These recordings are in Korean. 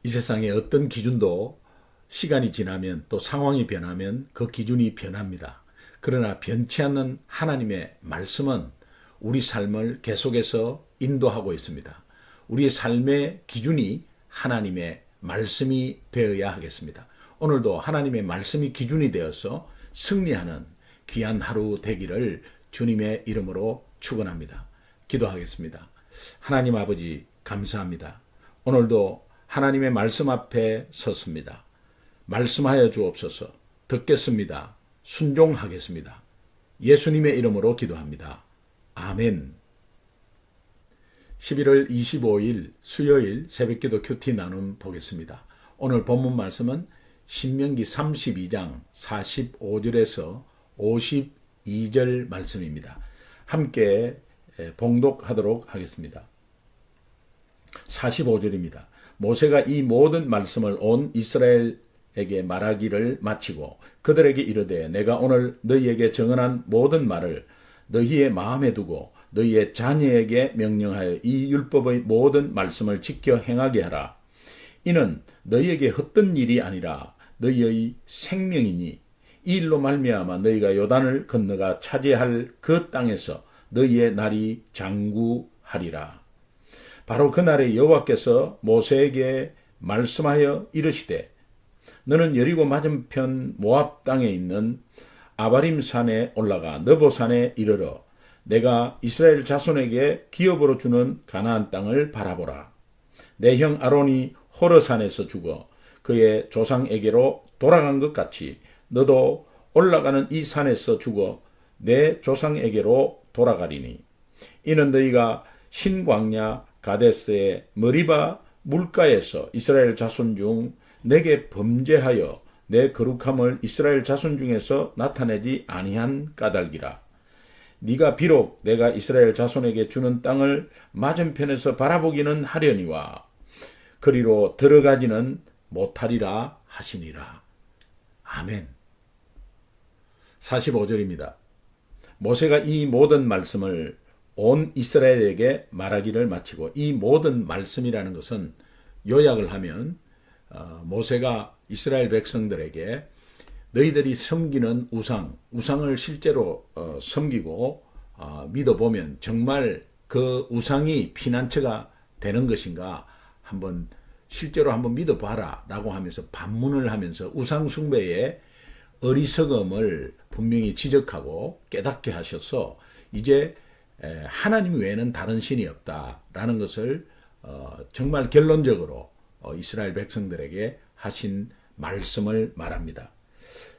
이 세상에 어떤 기준도 시간이 지나면 또 상황이 변하면 그 기준이 변합니다. 그러나 변치 않는 하나님의 말씀은 우리 삶을 계속해서 인도하고 있습니다. 우리의 삶의 기준이 하나님의 말씀이 되어야 하겠습니다. 오늘도 하나님의 말씀이 기준이 되어서 승리하는 귀한 하루 되기를 주님의 이름으로 축원합니다. 기도하겠습니다. 하나님 아버지 감사합니다. 오늘도 하나님의 말씀 앞에 섰습니다. 말씀하여 주옵소서. 듣겠습니다. 순종하겠습니다. 예수님의 이름으로 기도합니다. 아멘. 11월 25일 수요일 새벽기도 큐티 나눔 보겠습니다. 오늘 본문 말씀은 신명기 32장 45절에서 52절 말씀입니다. 함께 봉독하도록 하겠습니다. 45절입니다. 모세가 이 모든 말씀을 온 이스라엘에게 말하기를 마치고 그들에게 이르되 내가 오늘 너희에게 정언한 모든 말을 너희의 마음에 두고 너희의 자녀에게 명령하여 이 율법의 모든 말씀을 지켜 행하게 하라. 이는 너희에게 헛된 일이 아니라 너희의 생명이니 이 일로 말미암아 너희가 요단을 건너가 차지할 그 땅에서 너희의 날이 장구하리라. 바로 그날에 여호와께서 모세에게 말씀하여 이르시되 너는 여리고 맞은편 모압 땅에 있는 아바림 산에 올라가 느보 산에 이르러 내가 이스라엘 자손에게 기업으로 주는 가나안 땅을 바라보라. 내 형 아론이 호르산에서 죽어 그의 조상에게로 돌아간 것 같이 너도 올라가는 이 산에서 죽어 내 조상에게로 돌아가리니 이는 너희가 신광야 가데스의 머리바 물가에서 이스라엘 자손 중 내게 범죄하여 내 거룩함을 이스라엘 자손 중에서 나타내지 아니한 까닭이라. 네가 비록 내가 이스라엘 자손에게 주는 땅을 맞은편에서 바라보기는 하려니와 그리로 들어가지는 못하리라 하시니라. 아멘. 45절입니다. 모세가 이 모든 말씀을 온 이스라엘에게 말하기를 마치고 이 모든 말씀이라는 것은 요약을 하면 모세가 이스라엘 백성들에게 너희들이 섬기는 우상을 실제로 섬기고 믿어보면 정말 그 우상이 피난처가 되는 것인가 실제로 한번 믿어봐라 라고 하면서 반문을 하면서 우상 숭배의 어리석음을 분명히 지적하고 깨닫게 하셔서 이제 하나님 외에는 다른 신이 없다라는 것을 정말 결론적으로 이스라엘 백성들에게 하신 말씀을 말합니다.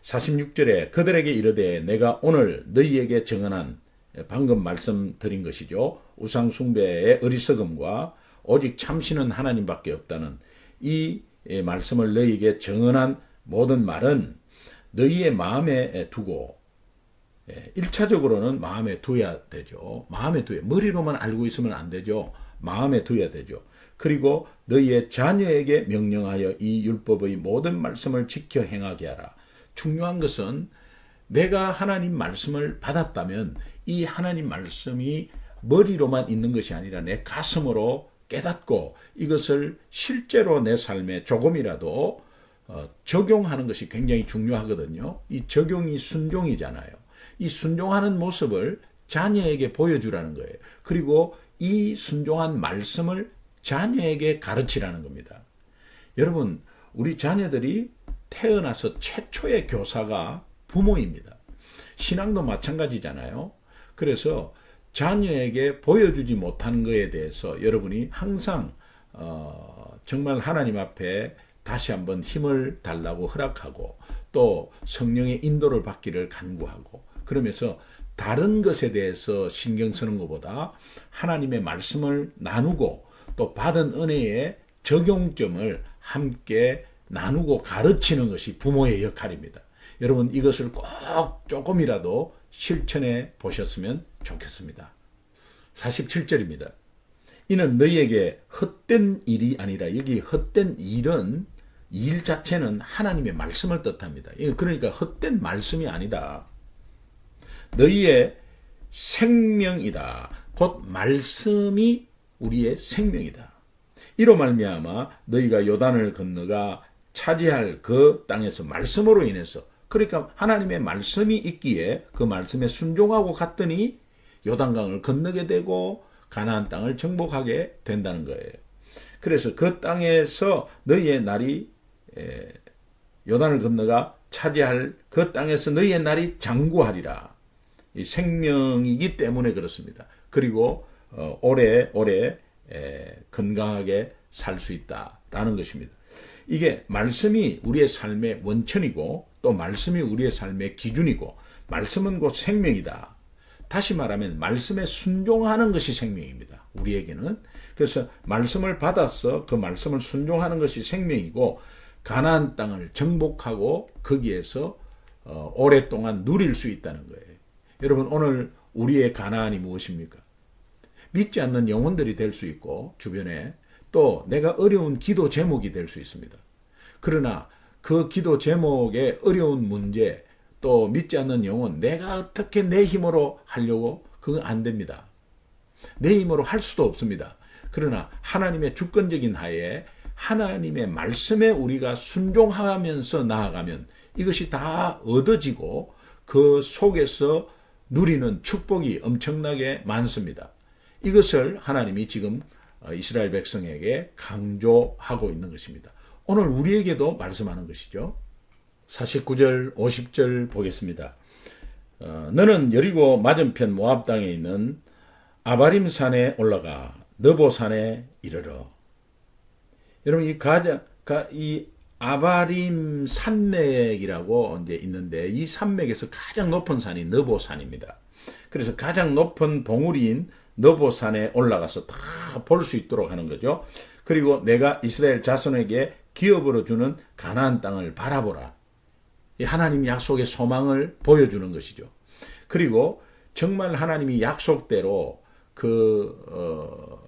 46절에 그들에게 이르되 내가 오늘 너희에게 정언한 방금 말씀드린 것이죠. 우상 숭배의 어리석음과 오직 참신은 하나님밖에 없다는 이 말씀을 너희에게 정언한 모든 말은 너희의 마음에 두고 1차적으로는 마음에 둬야 되죠. 마음에 둬야 머리로만 알고 있으면 안 되죠. 마음에 둬야 되죠. 그리고 너희의 자녀에게 명령하여 이 율법의 모든 말씀을 지켜 행하게 하라. 중요한 것은 내가 하나님 말씀을 받았다면 이 하나님 말씀이 머리로만 있는 것이 아니라 내 가슴으로 깨닫고 이것을 실제로 내 삶에 조금이라도 적용하는 것이 굉장히 중요하거든요. 이 적용이 순종이잖아요. 이 순종하는 모습을 자녀에게 보여주라는 거예요. 그리고 이 순종한 말씀을 자녀에게 가르치라는 겁니다. 여러분, 우리 자녀들이 태어나서 최초의 교사가 부모입니다. 신앙도 마찬가지잖아요. 그래서 자녀에게 보여주지 못하는 것에 대해서 여러분이 항상 정말 하나님 앞에 다시 한번 힘을 달라고 허락하고 또 성령의 인도를 받기를 간구하고 그러면서 다른 것에 대해서 신경 쓰는 것보다 하나님의 말씀을 나누고 또 받은 은혜의 적용점을 함께 나누고 가르치는 것이 부모의 역할입니다. 여러분 이것을 꼭 조금이라도 실천해 보셨으면 좋겠습니다. 47절입니다. 이는 너희에게 헛된 일이 아니라 여기 헛된 일은 일 자체는 하나님의 말씀을 뜻합니다. 그러니까 헛된 말씀이 아니다. 너희의 생명이다. 곧 말씀이 우리의 생명이다. 이로 말미암아 너희가 요단을 건너가 차지할 그 땅에서 말씀으로 인해서, 그러니까 하나님의 말씀이 있기에 그 말씀에 순종하고 갔더니 요단강을 건너게 되고 가나안 땅을 정복하게 된다는 거예요. 그래서 그 땅에서 너희의 날이 요단을 건너가 차지할 그 땅에서 너희의 날이 장구하리라. 이 생명이기 때문에 그렇습니다. 그리고 오래오래 건강하게 살 수 있다라는 것입니다. 이게 말씀이 우리의 삶의 원천이고 또 말씀이 우리의 삶의 기준이고 말씀은 곧 생명이다. 다시 말하면 말씀에 순종하는 것이 생명입니다. 우리에게는. 그래서 말씀을 받아서 그 말씀을 순종하는 것이 생명이고 가나안 땅을 정복하고 거기에서 오랫동안 누릴 수 있다는 거예요. 여러분, 오늘 우리의 가나안이 무엇입니까? 믿지 않는 영혼들이 될 수 있고 주변에 또 내가 어려운 기도 제목이 될 수 있습니다. 그러나 그 기도 제목의 어려운 문제, 또 믿지 않는 영혼, 내가 어떻게 내 힘으로 하려고? 그건 안 됩니다. 내 힘으로 할 수도 없습니다. 그러나 하나님의 주권적인 하에 하나님의 말씀에 우리가 순종하면서 나아가면 이것이 다 얻어지고 그 속에서 누리는 축복이 엄청나게 많습니다. 이것을 하나님이 지금 이스라엘 백성에게 강조하고 있는 것입니다. 오늘 우리에게도 말씀하는 것이죠. 49절, 50절 보겠습니다. 너는 여리고 맞은편 모압 땅에 있는 아바림 산에 올라가 느보 산에 이르러. 여러분, 이 아바림 산맥이라고 이제 있는데 이 산맥에서 가장 높은 산이 느보 산입니다. 그래서 가장 높은 봉우리인 느보 산에 올라가서 다 볼 수 있도록 하는 거죠. 그리고 내가 이스라엘 자손에게 기업으로 주는 가나안 땅을 바라보라. 이 하나님 약속의 소망을 보여주는 것이죠. 그리고 정말 하나님이 약속대로 그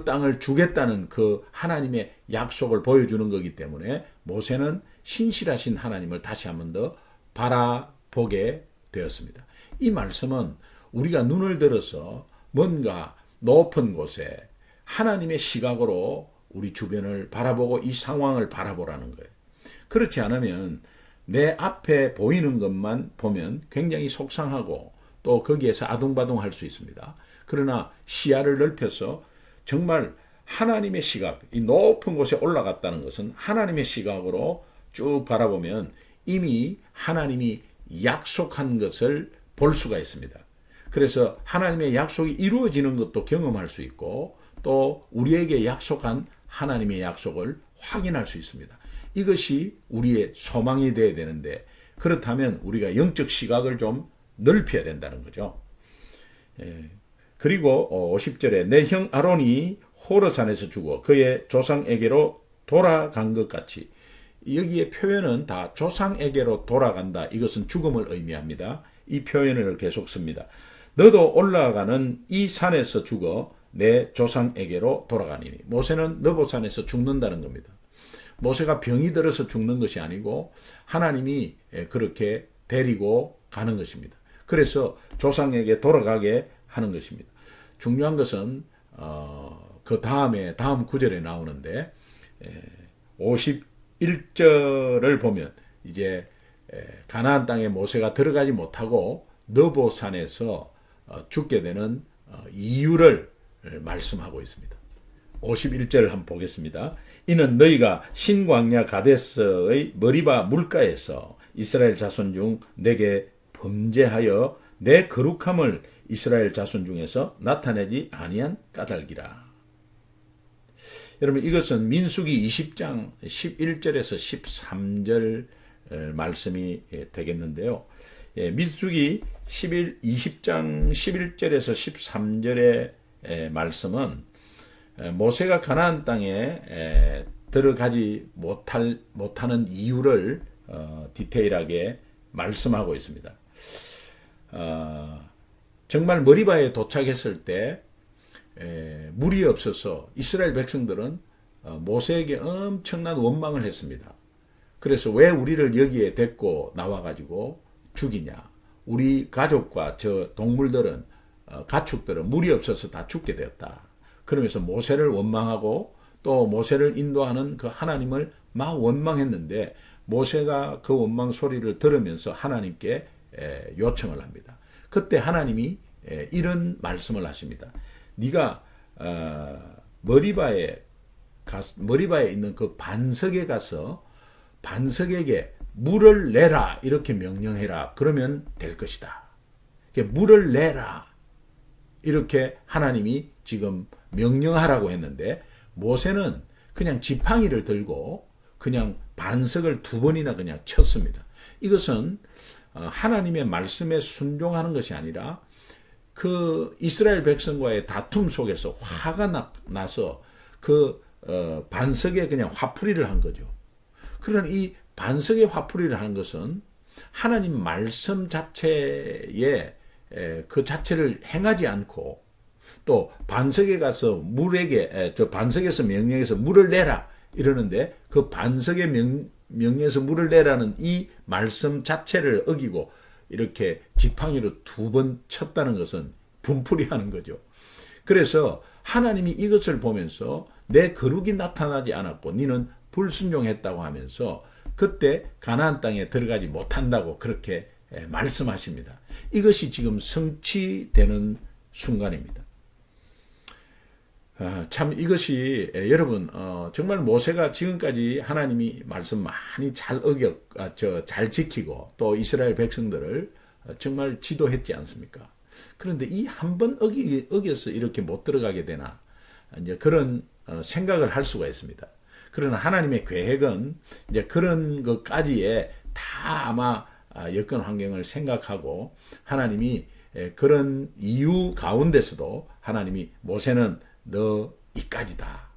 땅을 주겠다는 그 하나님의 약속을 보여주는 거기 때문에 모세는 신실하신 하나님을 다시 한 번 더 바라보게 되었습니다. 이 말씀은 우리가 눈을 들어서 뭔가 높은 곳에 하나님의 시각으로 우리 주변을 바라보고 이 상황을 바라보라는 거예요. 그렇지 않으면 내 앞에 보이는 것만 보면 굉장히 속상하고 또 거기에서 아둥바둥할 수 있습니다. 그러나 시야를 넓혀서 정말 하나님의 시각, 이 높은 곳에 올라갔다는 것은 하나님의 시각으로 쭉 바라보면 이미 하나님이 약속한 것을 볼 수가 있습니다. 그래서 하나님의 약속이 이루어지는 것도 경험할 수 있고 또 우리에게 약속한 하나님의 약속을 확인할 수 있습니다. 이것이 우리의 소망이 되어야 되는데 그렇다면 우리가 영적 시각을 좀 넓혀야 된다는 거죠. 그리고 50절에 내 형 아론이 호르산에서 죽어 그의 조상에게로 돌아간 것 같이, 여기에 표현은 다 조상에게로 돌아간다. 이것은 죽음을 의미합니다. 이 표현을 계속 씁니다. 너도 올라가는 이 산에서 죽어 내 조상에게로 돌아가니니. 모세는 느보산에서 죽는다는 겁니다. 모세가 병이 들어서 죽는 것이 아니고 하나님이 그렇게 데리고 가는 것입니다. 그래서 조상에게 돌아가게 하는 것입니다. 중요한 것은 그 다음 구절에 나오는데 51절을 보면 이제 가나안 땅에 모세가 들어가지 못하고 느보산에서 죽게 되는 이유를 말씀하고 있습니다. 51절을 한번 보겠습니다. 이는 너희가 신광야 가데스의 머리바 물가에서 이스라엘 자손 중 내게 범죄하여 내 거룩함을 이스라엘 자손 중에서 나타내지 아니한 까닭이라. 여러분, 이것은 민수기 20장 11절에서 13절 말씀이 되겠는데요. 민수기 20장 11절에서 13절의 말씀은 모세가 가나안 땅에 들어가지 못하는 이유를 디테일하게 말씀하고 있습니다. 정말 머리바에 도착했을 때 물이 없어서 이스라엘 백성들은 모세에게 엄청난 원망을 했습니다. 그래서 왜 우리를 여기에 데리고 나와가지고 죽이냐. 우리 가족과 저 동물들은 가축들은 물이 없어서 다 죽게 되었다. 그러면서 모세를 원망하고 또 모세를 인도하는 그 하나님을 막 원망했는데 모세가 그 원망 소리를 들으면서 하나님께 요청을 합니다. 그때 하나님이 이런 말씀을 하십니다. 네가 머리바에 있는 그 반석에 가서 반석에게 물을 내라 이렇게 명령해라. 그러면 될 것이다. 물을 내라 이렇게 하나님이 지금 명령하라고 했는데 모세는 그냥 지팡이를 들고 그냥 반석을 2번이나 그냥 쳤습니다. 이것은 하나님의 말씀에 순종하는 것이 아니라 그 이스라엘 백성과의 다툼 속에서 화가 나서 그 반석에 그냥 화풀이를 한 거죠. 그러나 이 반석에 화풀이를 하는 것은 하나님 말씀 자체에 그 자체를 행하지 않고 또 반석에 가서 저 반석에서 명령해서 물을 내라 이러는데 그 반석에 명령해서 물을 내라는 이 말씀 자체를 어기고 이렇게 지팡이로 2번 쳤다는 것은 분풀이하는 거죠. 그래서 하나님이 이것을 보면서 내 거룩이 나타나지 않았고 너는 불순종했다고 하면서 그때 가나안 땅에 들어가지 못한다고 그렇게 말씀하십니다. 이것이 지금 성취되는 순간입니다. 참 이것이 여러분 정말 모세가 지금까지 하나님이 말씀 많이 잘 지키고 또 이스라엘 백성들을 정말 지도했지 않습니까? 그런데 이 한 번 어겨서 이렇게 못 들어가게 되나 이제 그런 생각을 할 수가 있습니다. 그러나 하나님의 계획은 이제 그런 것까지에 다 아마 여건 환경을 생각하고 하나님이 그런 이유 가운데서도 하나님이 모세는 너 이까지다.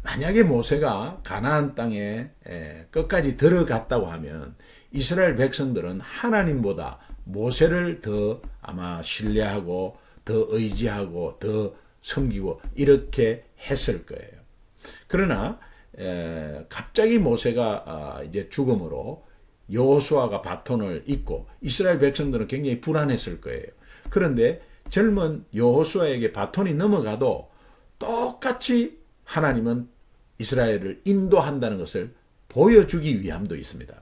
만약에 모세가 가나안 땅에 끝까지 들어갔다고 하면 이스라엘 백성들은 하나님보다 모세를 더 아마 신뢰하고 더 의지하고 더 섬기고 이렇게 했을 거예요. 그러나 갑자기 모세가 이제 죽음으로 여호수아가 바톤을 잇고 이스라엘 백성들은 굉장히 불안했을 거예요. 그런데 젊은 여호수아에게 바톤이 넘어가도 똑같이 하나님은 이스라엘을 인도한다는 것을 보여주기 위함도 있습니다.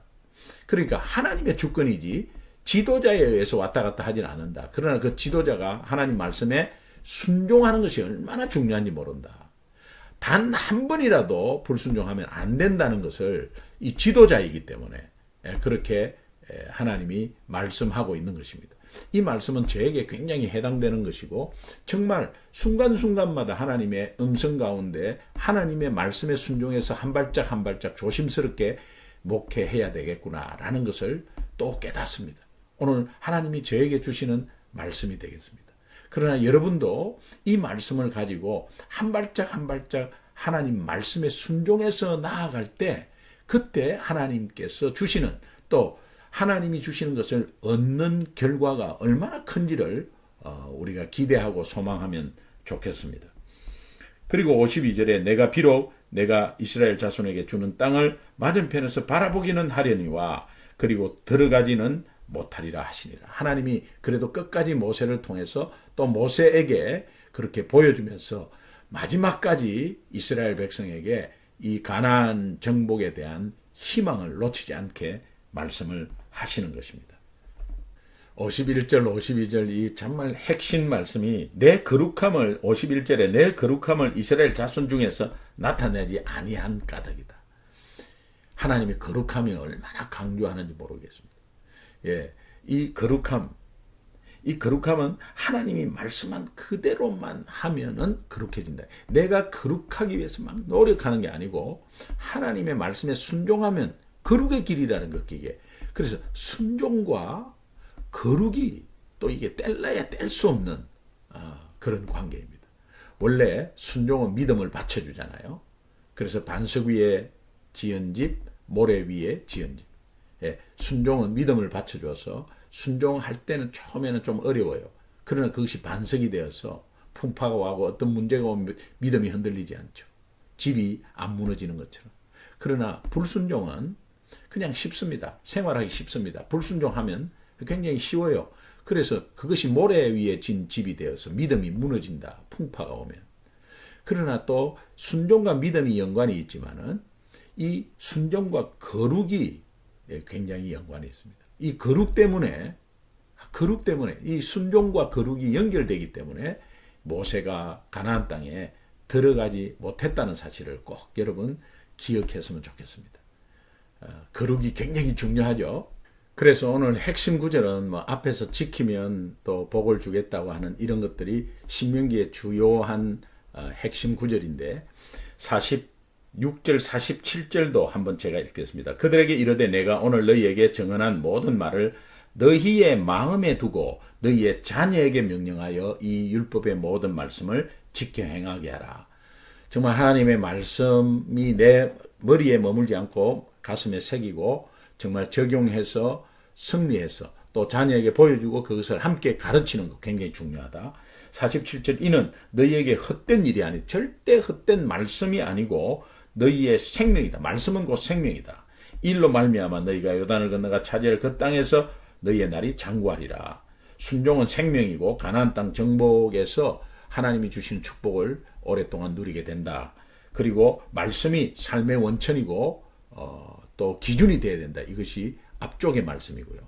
그러니까 하나님의 주권이지 지도자에 의해서 왔다 갔다 하진 않는다. 그러나 그 지도자가 하나님 말씀에 순종하는 것이 얼마나 중요한지 모른다. 단 한 번이라도 불순종하면 안 된다는 것을 이 지도자이기 때문에 그렇게 하나님이 말씀하고 있는 것입니다. 이 말씀은 저에게 굉장히 해당되는 것이고 정말 순간순간마다 하나님의 음성 가운데 하나님의 말씀에 순종해서 한 발짝 한 발짝 조심스럽게 목회해야 되겠구나라는 것을 또 깨닫습니다. 오늘 하나님이 저에게 주시는 말씀이 되겠습니다. 그러나 여러분도 이 말씀을 가지고 한 발짝 한 발짝 하나님 말씀에 순종해서 나아갈 때 그때 하나님께서 주시는 또 하나님이 주시는 것을 얻는 결과가 얼마나 큰지를 우리가 기대하고 소망하면 좋겠습니다. 그리고 52절에 내가 이스라엘 자손에게 주는 땅을 맞은편에서 바라보기는 하려니와 그리고 들어가지는 못하리라 하시니라. 하나님이 그래도 끝까지 모세를 통해서 또 모세에게 그렇게 보여주면서 마지막까지 이스라엘 백성에게 이 가나안 정복에 대한 희망을 놓치지 않게 말씀을 하시는 것입니다. 51절, 52절 이 정말 핵심 말씀이 51절에 내 거룩함을 이스라엘 자손 중에서 나타내지 아니한 까닭이다. 하나님의 거룩함이 얼마나 강조하는지 모르겠습니다. 이 거룩함은 하나님이 말씀한 그대로만 하면은 거룩해진다. 내가 거룩하기 위해서 막 노력하는 게 아니고 하나님의 말씀에 순종하면 거룩의 길이라는 것 이게. 그래서 순종과 거룩이 또 이게 뗄래야 뗄 수 없는 그런 관계입니다. 원래 순종은 믿음을 받쳐주잖아요. 그래서 반석 위에 지은 집, 모래 위에 지은 집. 순종은 믿음을 받쳐줘서 순종할 때는 처음에는 좀 어려워요. 그러나 그것이 반석이 되어서 풍파가 와고 어떤 문제가 오면 믿음이 흔들리지 않죠. 집이 안 무너지는 것처럼. 그러나 불순종은 그냥 쉽습니다. 생활하기 쉽습니다. 불순종하면 굉장히 쉬워요. 그래서 그것이 모래 위에 진 집이 되어서 믿음이 무너진다. 풍파가 오면. 그러나 또 순종과 믿음이 연관이 있지만은 이 순종과 거룩이 굉장히 연관이 있습니다. 이 거룩 때문에 이 순종과 거룩이 연결되기 때문에 모세가 가나안 땅에 들어가지 못했다는 사실을 꼭 여러분 기억했으면 좋겠습니다. 거룩이 굉장히 중요하죠. 그래서 오늘 핵심 구절은 뭐 앞에서 지키면 또 복을 주겠다고 하는 이런 것들이 신명기의 주요한 핵심 구절인데 46절 47절도 한번 제가 읽겠습니다. 그들에게 이르되 내가 오늘 너희에게 정언한 모든 말을 너희의 마음에 두고 너희의 자녀에게 명령하여 이 율법의 모든 말씀을 지켜 행하게 하라. 정말 하나님의 말씀이 내 머리에 머물지 않고 가슴에 새기고 정말 적용해서 승리해서 또 자녀에게 보여주고 그것을 함께 가르치는 것 굉장히 중요하다. 47절 이는 너희에게 헛된 일이 아니 절대 헛된 말씀이 아니고 너희의 생명이다. 말씀은 곧 생명이다. 일로 말미암아 너희가 요단을 건너가 차지할 그 땅에서 너희의 날이 장구하리라. 순종은 생명이고 가나안 땅 정복에서 하나님이 주시는 축복을 오랫동안 누리게 된다. 그리고 말씀이 삶의 원천이고 또 기준이 되어야 된다. 이것이 앞쪽의 말씀이고요.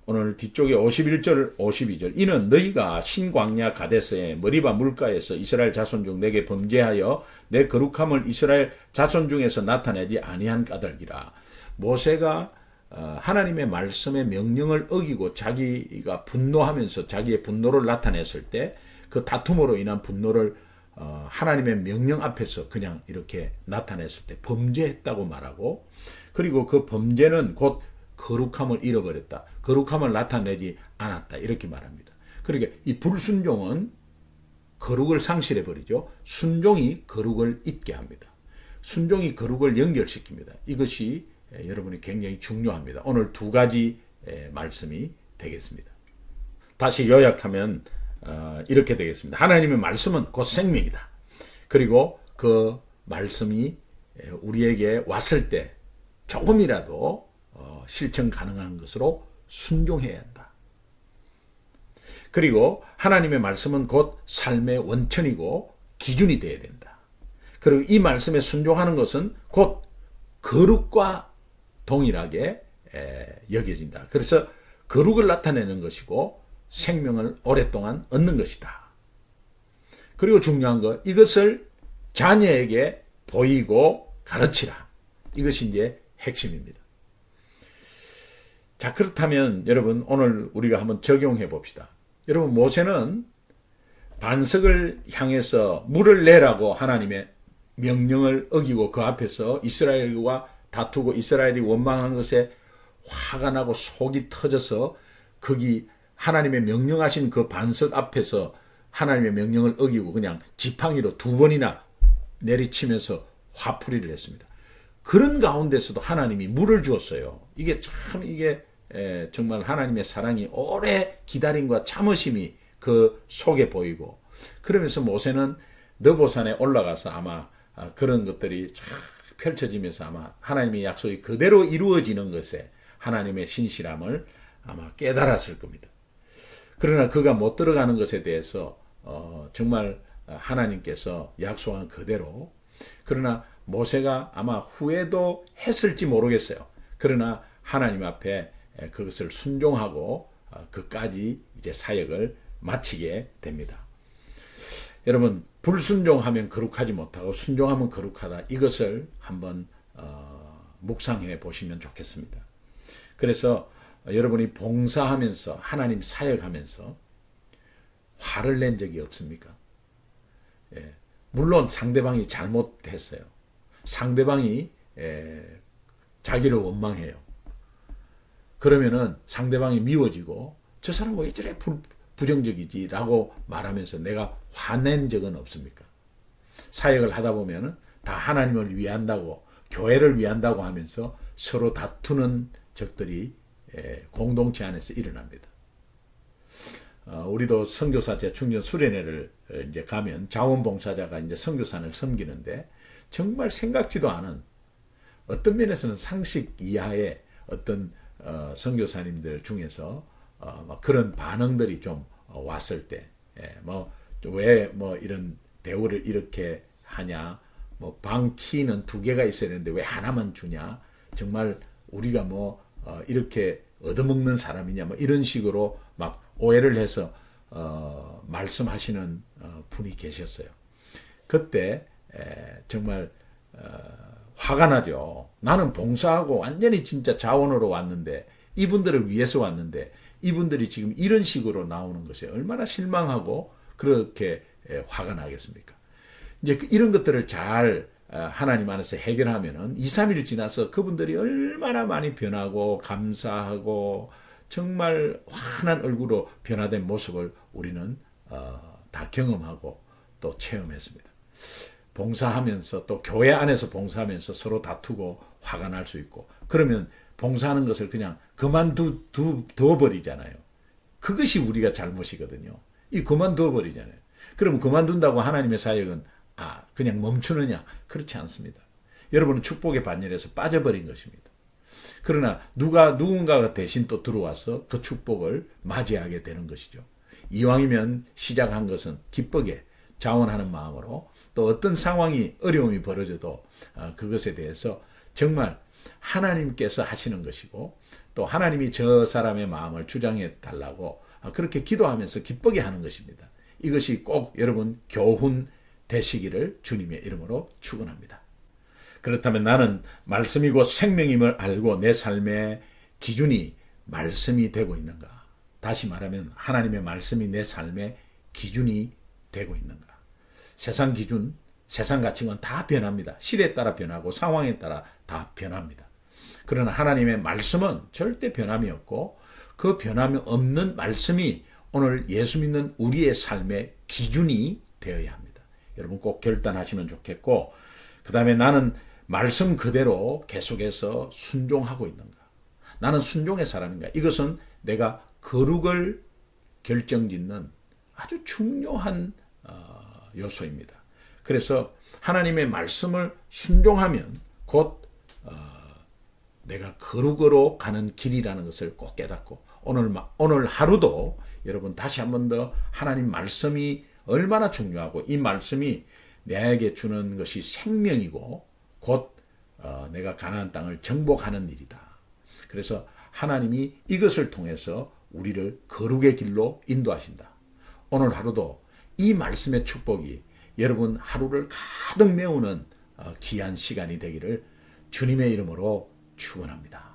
오늘 뒤쪽에 51절 52절 이는 너희가 신광야 가데스의 머리바 물가에서 이스라엘 자손 중 내게 범죄하여 내 거룩함을 이스라엘 자손 중에서 나타내지 아니한 까닭이라. 모세가 하나님의 말씀의 명령을 어기고 자기가 분노하면서 자기의 분노를 나타냈을 때 그 다툼으로 인한 분노를 하나님의 명령 앞에서 그냥 이렇게 나타냈을 때 범죄했다고 말하고, 그리고 그 범죄는 곧 거룩함을 잃어버렸다. 거룩함을 나타내지 않았다. 이렇게 말합니다. 그러니까 이 불순종은 거룩을 상실해버리죠. 순종이 거룩을 잊게 합니다. 순종이 거룩을 연결시킵니다. 이것이 여러분이 굉장히 중요합니다. 오늘 두 가지 말씀이 되겠습니다. 다시 요약하면 이렇게 되겠습니다. 하나님의 말씀은 곧 생명이다. 그리고 그 말씀이 우리에게 왔을 때 조금이라도 실천 가능한 것으로 순종해야 한다. 그리고 하나님의 말씀은 곧 삶의 원천이고 기준이 되어야 된다. 그리고 이 말씀에 순종하는 것은 곧 거룩과 동일하게 여겨진다. 그래서 거룩을 나타내는 것이고 생명을 오랫동안 얻는 것이다. 그리고 중요한 거, 이것을 자녀에게 보이고 가르치라. 이것이 이제 핵심입니다. 자, 그렇다면 여러분 오늘 우리가 한번 적용해 봅시다. 여러분 모세는 반석을 향해서 물을 내라고 하나님의 명령을 어기고 그 앞에서 이스라엘과 다투고 이스라엘이 원망한 것에 화가 나고 속이 터져서 거기 하나님의 명령하신 그 반석 앞에서 하나님의 명령을 어기고 그냥 지팡이로 2번이나 내리치면서 화풀이를 했습니다. 그런 가운데서도 하나님이 물을 주었어요. 이게 참 정말 하나님의 사랑이 오래 기다림과 참으심이 그 속에 보이고, 그러면서 모세는 느보산에 올라가서 아마 그런 것들이 쫙 펼쳐지면서 아마 하나님의 약속이 그대로 이루어지는 것에 하나님의 신실함을 아마 깨달았을 겁니다. 그러나 그가 못 들어가는 것에 대해서 정말 하나님께서 약속한 그대로, 그러나 모세가 아마 후회도 했을지 모르겠어요. 그러나 하나님 앞에 그것을 순종하고 그까지 이제 사역을 마치게 됩니다. 여러분, 불순종하면 거룩하지 못하고 순종하면 거룩하다. 이것을 한번 묵상해 보시면 좋겠습니다. 그래서 여러분이 봉사하면서 하나님 사역하면서 화를 낸 적이 없습니까? 물론 상대방이 잘못했어요. 상대방이 자기를 원망해요. 그러면은 상대방이 미워지고 저 사람 왜 저래 부정적이지 라고 말하면서 내가 화낸 적은 없습니까? 사역을 하다 보면은 다 하나님을 위한다고, 교회를 위한다고 하면서 서로 다투는 적들이 공동체 안에서 일어납니다. 우리도 선교사 재충전 수련회를 이제 가면 자원봉사자가 이제 선교사를 섬기는데 정말 생각지도 않은, 어떤 면에서는 상식 이하의 어떤 선교사님들 중에서 그런 반응들이 좀 왔을 때, 왜 이런 대우를 이렇게 하냐? 뭐 방 키는 2개가 있어야 되는데 왜 하나만 주냐? 정말 우리가 뭐 이렇게 얻어먹는 사람이냐? 뭐 이런 식으로 막 오해를 해서 말씀하시는 분이 계셨어요. 그때 정말 화가 나죠. 나는 봉사하고 완전히 진짜 자원으로 왔는데 이분들을 위해서 왔는데 이분들이 지금 이런 식으로 나오는 것에 얼마나 실망하고 그렇게 화가 나겠습니까? 이제 이런 것들을 잘 하나님 안에서 해결하면은 2, 3일 지나서 그분들이 얼마나 많이 변하고 감사하고 정말 환한 얼굴로 변화된 모습을 우리는 다 경험하고 또 체험했습니다. 봉사하면서 또 교회 안에서 봉사하면서 서로 다투고 화가 날 수 있고 그러면 봉사하는 것을 그냥 그만둬버리잖아요. 그것이 우리가 잘못이거든요. 이 그만둬버리잖아요. 그럼 그만둔다고 하나님의 사역은 그냥 멈추느냐? 그렇지 않습니다. 여러분은 축복의 반열에서 빠져버린 것입니다. 그러나 누군가가 대신 또 들어와서 그 축복을 맞이하게 되는 것이죠. 이왕이면 시작한 것은 기쁘게 자원하는 마음으로 또 어떤 상황이 어려움이 벌어져도 그것에 대해서 정말 하나님께서 하시는 것이고 또 하나님이 저 사람의 마음을 주장해 달라고 그렇게 기도하면서 기쁘게 하는 것입니다. 이것이 꼭 여러분 교훈 되시기를 주님의 이름으로 축원합니다. 그렇다면 나는 말씀이고 생명임을 알고 내 삶의 기준이 말씀이 되고 있는가? 다시 말하면 하나님의 말씀이 내 삶의 기준이 되고 있는가? 세상 기준, 세상 가치관 다 변합니다. 시대에 따라 변하고 상황에 따라 다 변합니다. 그러나 하나님의 말씀은 절대 변함이 없고 그 변함이 없는 말씀이 오늘 예수 믿는 우리의 삶의 기준이 되어야 합니다. 여러분 꼭 결단하시면 좋겠고 그 다음에 나는 말씀 그대로 계속해서 순종하고 있는가? 나는 순종의 사람인가? 이것은 내가 거룩을 결정짓는 아주 중요한 요소입니다. 그래서 하나님의 말씀을 순종하면 곧 내가 거룩으로 가는 길이라는 것을 꼭 깨닫고 오늘 하루도 여러분 다시 한 번 더 하나님 말씀이 얼마나 중요하고 이 말씀이 내게 주는 것이 생명이고 곧 내가 가나안 땅을 정복하는 일이다. 그래서 하나님이 이것을 통해서 우리를 거룩의 길로 인도하신다. 오늘 하루도 이 말씀의 축복이 여러분 하루를 가득 메우는 귀한 시간이 되기를 주님의 이름으로 축원합니다.